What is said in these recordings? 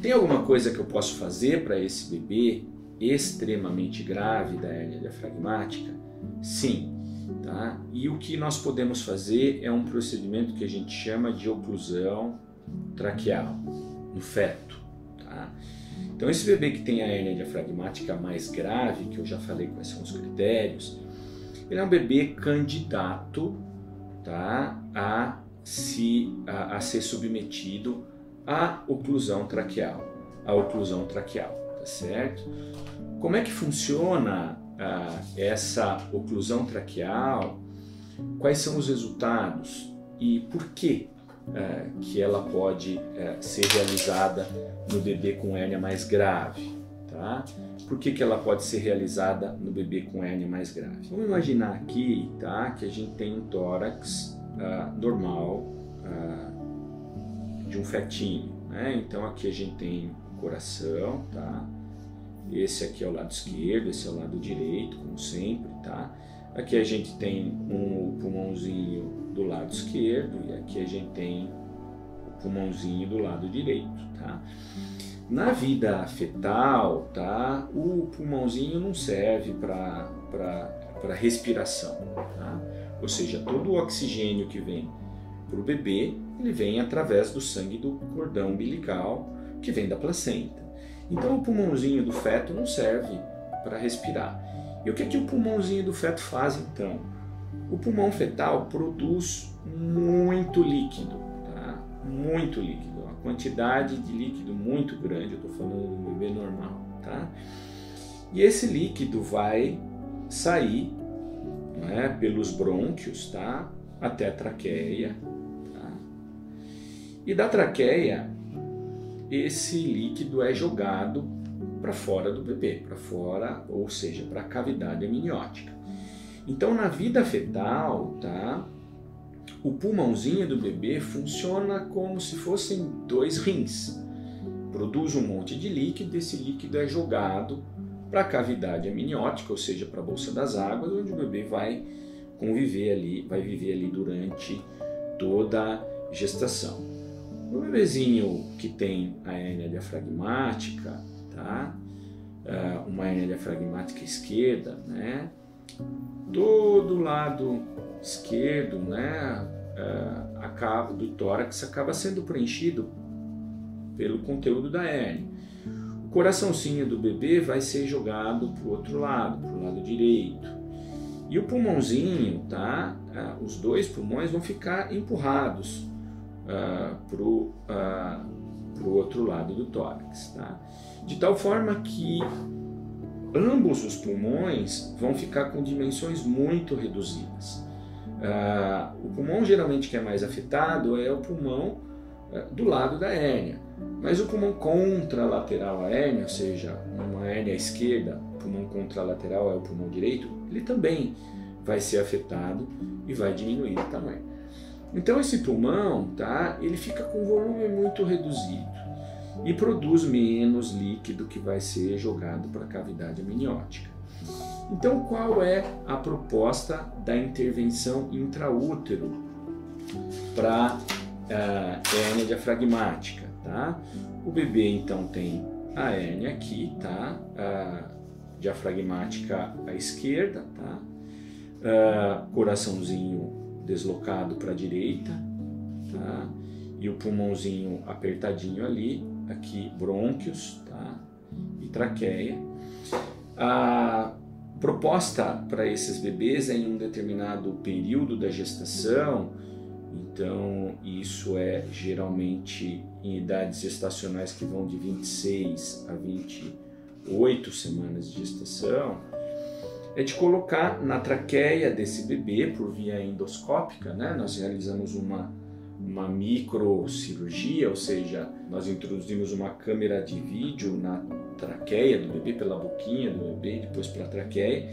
Tem alguma coisa que eu posso fazer para esse bebê extremamente grave da hérnia diafragmática? Sim. Tá? E o que nós podemos fazer é um procedimento que a gente chama de oclusão traqueal no feto. Tá? Então esse bebê que tem a hérnia diafragmática mais grave, que eu já falei quais são os critérios, ele é um bebê candidato, tá, a ser submetido à oclusão traqueal, tá certo? Como é que funciona essa oclusão traqueal? Quais são os resultados e por que ela pode ser realizada no bebê com hérnia mais grave? Tá? Por que ela pode ser realizada no bebê com hérnia mais grave? Vamos imaginar aqui, tá, que a gente tem um tórax normal de um fetinho, né? Então aqui a gente tem o coração, tá? Esse aqui é o lado esquerdo, esse é o lado direito, como sempre, tá? Aqui a gente tem um pulmãozinho do lado esquerdo e aqui a gente tem o pulmãozinho do lado direito, tá? Na vida fetal, tá? O pulmãozinho não serve para respiração, tá? Ou seja, todo o oxigênio que vem para o bebê, ele vem através do sangue do cordão umbilical que vem da placenta. Então o pulmãozinho do feto não serve para respirar. E o que o pulmãozinho do feto faz então? O pulmão fetal produz muito líquido, tá? Muito líquido, uma quantidade de líquido muito grande, eu estou falando do bebê normal, tá? E esse líquido vai sair, né, pelos brônquios, tá? Até a traqueia, tá? E da traqueia esse líquido é jogado para fora do bebê, para fora, ou seja, para a cavidade amniótica. Então, na vida fetal, tá, o pulmãozinho do bebê funciona como se fossem dois rins. Produz um monte de líquido, esse líquido é jogado para a cavidade amniótica, ou seja, para a bolsa das águas, onde o bebê vai viver ali durante toda a gestação. O bebezinho que tem a hérnia diafragmática, tá? Uma hérnia diafragmática esquerda, né? Todo lado esquerdo, né? Do tórax acaba sendo preenchido pelo conteúdo da hérnia. O coraçãozinho do bebê vai ser jogado para o outro lado, para o lado direito. E o pulmãozinho, tá? Os dois pulmões vão ficar empurrados para o outro lado do tórax, tá? De tal forma que ambos os pulmões vão ficar com dimensões muito reduzidas. O pulmão geralmente que é mais afetado é o pulmão do lado da hérnia, mas o pulmão contralateral à hérnia, ou seja, uma hérnia esquerda, o pulmão contralateral é o pulmão direito, ele também vai ser afetado e vai diminuir o tamanho. Então esse pulmão, tá, ele fica com volume muito reduzido e produz menos líquido que vai ser jogado para a cavidade amniótica. Então qual é a proposta da intervenção intraútero para a hérnia diafragmática? Tá? O bebê então tem a hérnia aqui, tá? Diafragmática à esquerda, tá? Coraçãozinho deslocado para a direita, tá? E o pulmãozinho apertadinho ali, aqui brônquios, tá? E traqueia. A proposta para esses bebês é em um determinado período da gestação, então isso é geralmente em idades gestacionais que vão de 26 a 28 semanas de gestação, é de colocar na traqueia desse bebê por via endoscópica, né? Nós realizamos uma microcirurgia, ou seja, nós introduzimos uma câmera de vídeo na traqueia do bebê, pela boquinha do bebê, depois pela traqueia,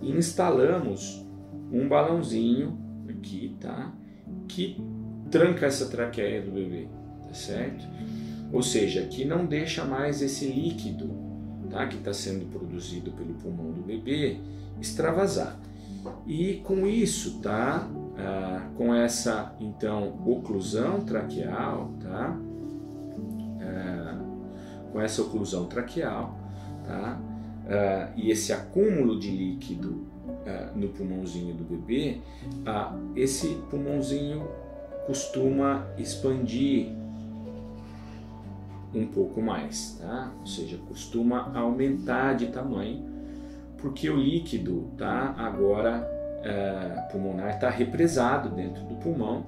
e instalamos um balãozinho aqui, tá? Que tranca essa traqueia do bebê, tá certo? Ou seja, que não deixa mais esse líquido, tá? Que está sendo produzido pelo pulmão do bebê extravasar. E com isso, tá? Com essa então oclusão traqueal, tá? com essa oclusão traqueal, tá? E esse acúmulo de líquido no pulmãozinho do bebê, esse pulmãozinho costuma expandir um pouco mais, tá? Ou seja, costuma aumentar de tamanho, porque o líquido, tá, agora pulmonar está represado dentro do pulmão,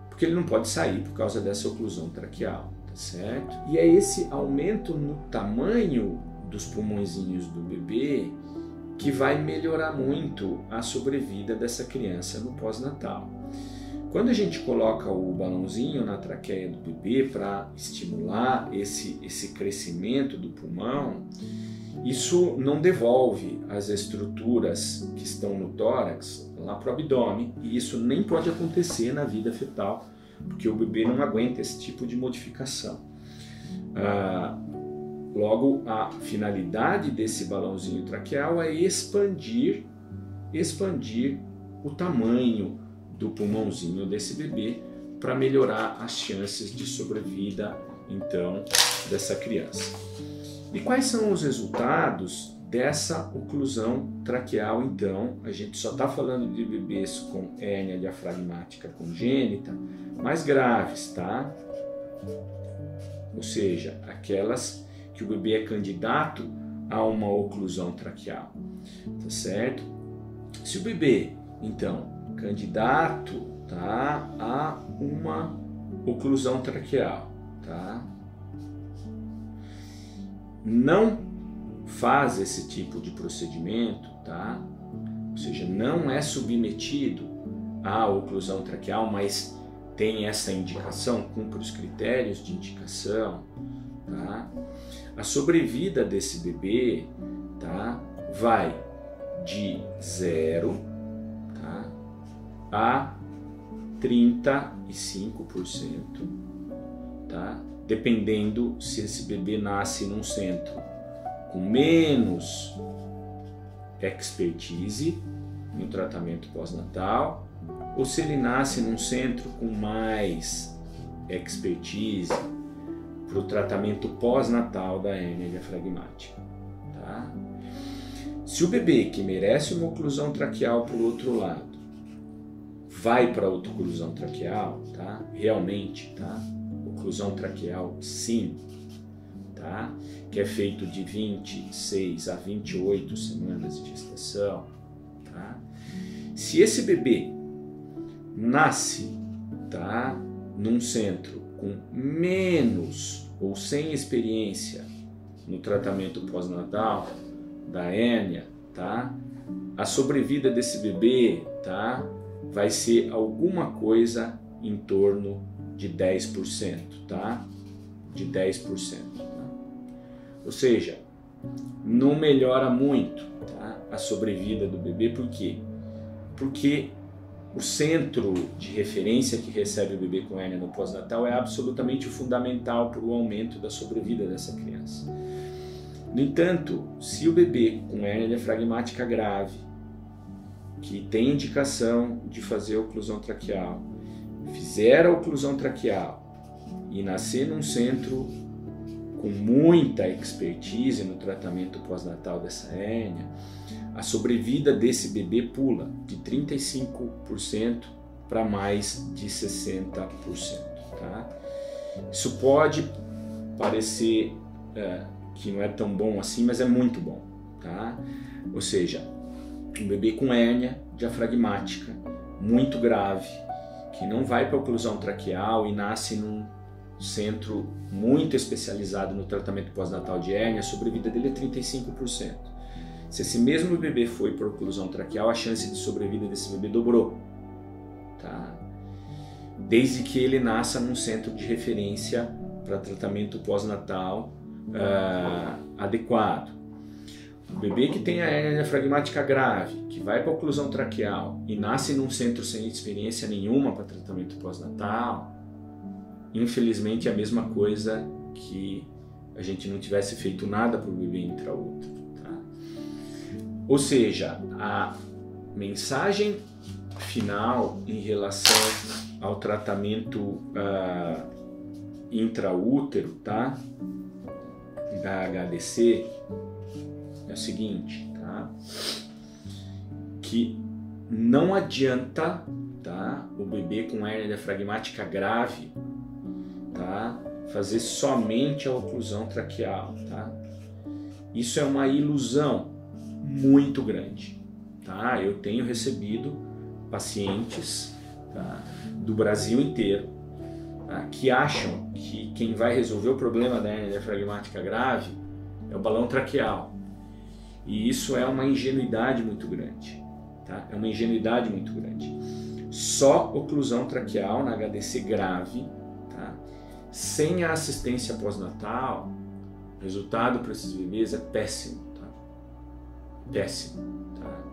porque ele não pode sair por causa dessa oclusão traqueal, tá certo? E é esse aumento no tamanho dos pulmõezinhos do bebê que vai melhorar muito a sobrevida dessa criança no pós-natal. Quando a gente coloca o balãozinho na traqueia do bebê para estimular esse crescimento do pulmão, isso não devolve as estruturas que estão no tórax lá para o abdômen, e isso nem pode acontecer na vida fetal, porque o bebê não aguenta esse tipo de modificação. Logo, a finalidade desse balãozinho traqueal é expandir o tamanho do pulmãozinho desse bebê para melhorar as chances de sobrevida, então, dessa criança. E quais são os resultados dessa oclusão traqueal, então? A gente só está falando de bebês com hérnia diafragmática congênita mais graves, tá? Ou seja, aquelas que o bebê é candidato a uma oclusão traqueal, tá certo? Se o bebê, então, candidato, tá, a uma oclusão traqueal, tá, não faz esse tipo de procedimento, tá, ou seja, não é submetido à oclusão traqueal, mas tem essa indicação, cumpre os critérios de indicação, tá, a sobrevida desse bebê, tá, vai de 0, tá, a 35%, tá, dependendo se esse bebê nasce num centro com menos expertise no tratamento pós-natal, ou se ele nasce num centro com mais expertise para o tratamento pós-natal da hérnia diafragmática, tá? Se o bebê que merece uma oclusão traqueal por outro lado vai para outra oclusão traqueal, tá? Realmente, tá? Oclusão traqueal, sim, tá? Que é feito de 26 a 28 semanas de gestação, tá? Se esse bebê nasce, tá, num centro com menos ou sem experiência no tratamento pós-natal da hérnia, tá, a sobrevida desse bebê, tá, vai ser alguma coisa em torno de 10%, tá? De 10%. Tá? Ou seja, não melhora muito, tá, a sobrevida do bebê. Por quê? Porque o centro de referência que recebe o bebê com hérnia no pós-natal é absolutamente fundamental para o aumento da sobrevida dessa criança. No entanto, se o bebê com hérnia diafragmática grave, que tem indicação de fazer oclusão traqueal, fizer a oclusão traqueal e nascer num centro com muita expertise no tratamento pós-natal dessa hérnia, a sobrevida desse bebê pula de 35% para mais de 60%. Tá? Isso pode parecer que não é tão bom assim, mas é muito bom. Tá? Ou seja, um bebê com hérnia diafragmática muito grave, que não vai para a oclusão traqueal e nasce num centro muito especializado no tratamento pós-natal de hérnia, a sobrevida dele é 35%. Se esse mesmo bebê foi para a oclusão traqueal, a chance de sobrevida desse bebê dobrou, tá? Desde que ele nasça num centro de referência para tratamento pós-natal adequado. O bebê que tem a hérnia diafragmática grave, que vai para a oclusão traqueal e nasce num centro sem experiência nenhuma para tratamento pós-natal, infelizmente é a mesma coisa que a gente não tivesse feito nada para o bebê intraútero. Tá? Ou seja, a mensagem final em relação ao tratamento intraútero, tá? a HDC é o seguinte, tá? Que não adianta, tá, o bebê com hérnia diafragmática grave, tá, fazer somente a oclusão traqueal, tá? Isso é uma ilusão muito grande, tá? Eu tenho recebido pacientes, tá, do Brasil inteiro, tá, que acham que quem vai resolver o problema da hérnia diafragmática grave é o balão traqueal. E isso é uma ingenuidade muito grande, tá? É uma ingenuidade muito grande. Só oclusão traqueal na HDC grave, tá? Sem a assistência pós-natal, o resultado para esses bebês é péssimo, tá? Péssimo, tá?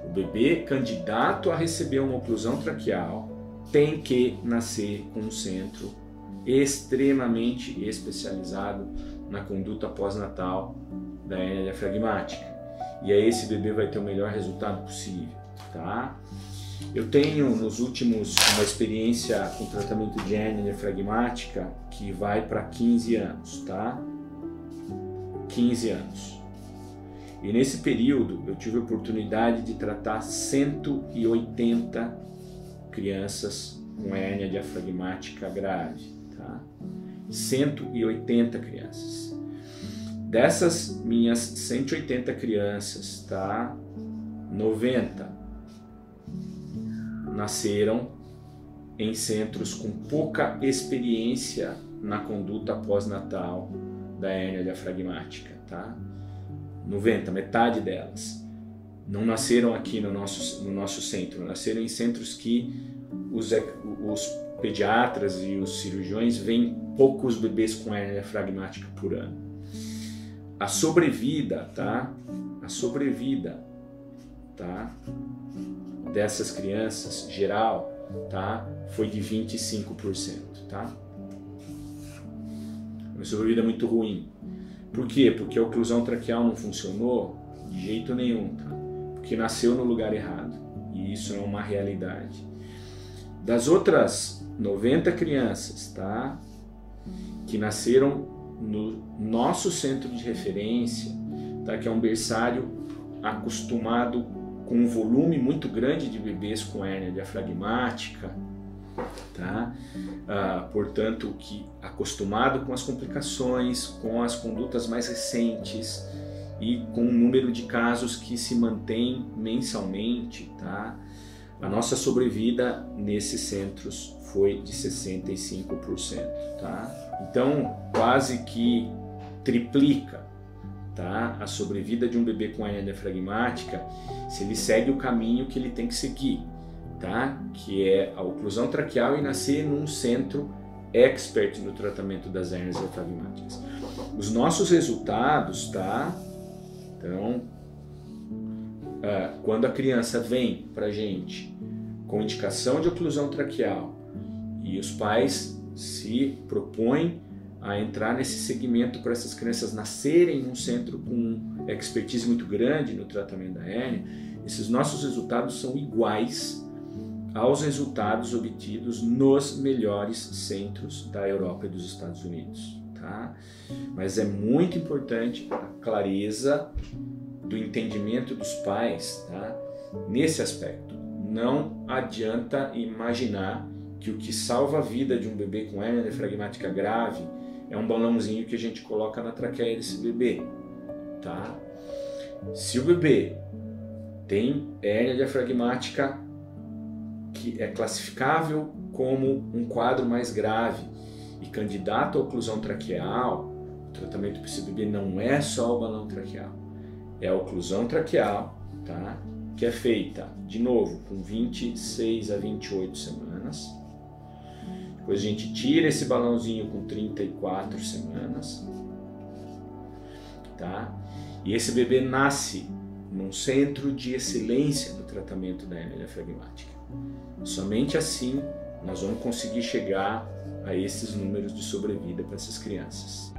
O bebê candidato a receber uma oclusão traqueal tem que nascer com um centro extremamente especializado na conduta pós-natal da hérnia diafragmática. E aí esse bebê vai ter o melhor resultado possível, tá? Eu tenho nos últimos uma experiência com tratamento de hérnia diafragmática que vai para 15 anos, tá? 15 anos. E nesse período eu tive a oportunidade de tratar 180 crianças com hérnia diafragmática grave, tá? 180 crianças. Dessas minhas 180 crianças, tá? 90 nasceram em centros com pouca experiência na conduta pós-natal da hérnia diafragmática, tá? 90, metade delas. Não nasceram aqui no nosso centro, nasceram em centros que os pediatras e os cirurgiões veem poucos bebês com hérnia diafragmática por ano. A sobrevida, tá? A sobrevida, tá, dessas crianças, geral, tá, foi de 25%, tá? Uma sobrevida muito ruim. Por quê? Porque a oclusão traqueal não funcionou de jeito nenhum, tá? Porque nasceu no lugar errado. E isso é uma realidade. Das outras 90 crianças, tá, que nasceram no nosso centro de referência, tá, que é um berçário acostumado com um volume muito grande de bebês com hérnia diafragmática, tá? Portanto, que acostumado com as complicações, com as condutas mais recentes e com um número de casos que se mantém mensalmente, tá? A nossa sobrevida nesses centros foi de 65%, tá? Então, quase que triplica, tá, a sobrevida de um bebê com hérnia diafragmática se ele segue o caminho que ele tem que seguir, tá? Que é a oclusão traqueal e nascer num centro expert no tratamento das hérnias diafragmáticas. Os nossos resultados, tá? Então, quando a criança vem pra gente com indicação de oclusão traqueal e os pais se propõem a entrar nesse segmento para essas crianças nascerem num centro com expertise muito grande no tratamento da hérnia, esses nossos resultados são iguais aos resultados obtidos nos melhores centros da Europa e dos Estados Unidos, tá? Mas é muito importante a clareza do entendimento dos pais, tá, nesse aspecto. Não adianta imaginar que o que salva a vida de um bebê com hérnia diafragmática grave é um balãozinho que a gente coloca na traqueia desse bebê, tá? Se o bebê tem hérnia diafragmática que é classificável como um quadro mais grave e candidato à oclusão traqueal, o tratamento para esse bebê não é só o balão traqueal, é a oclusão traqueal, tá? Que é feita, de novo, com 26 a 28 semanas. Depois a gente tira esse balãozinho com 34 semanas, tá? E esse bebê nasce num centro de excelência no tratamento da hérnia diafragmática. Somente assim nós vamos conseguir chegar a esses números de sobrevida para essas crianças.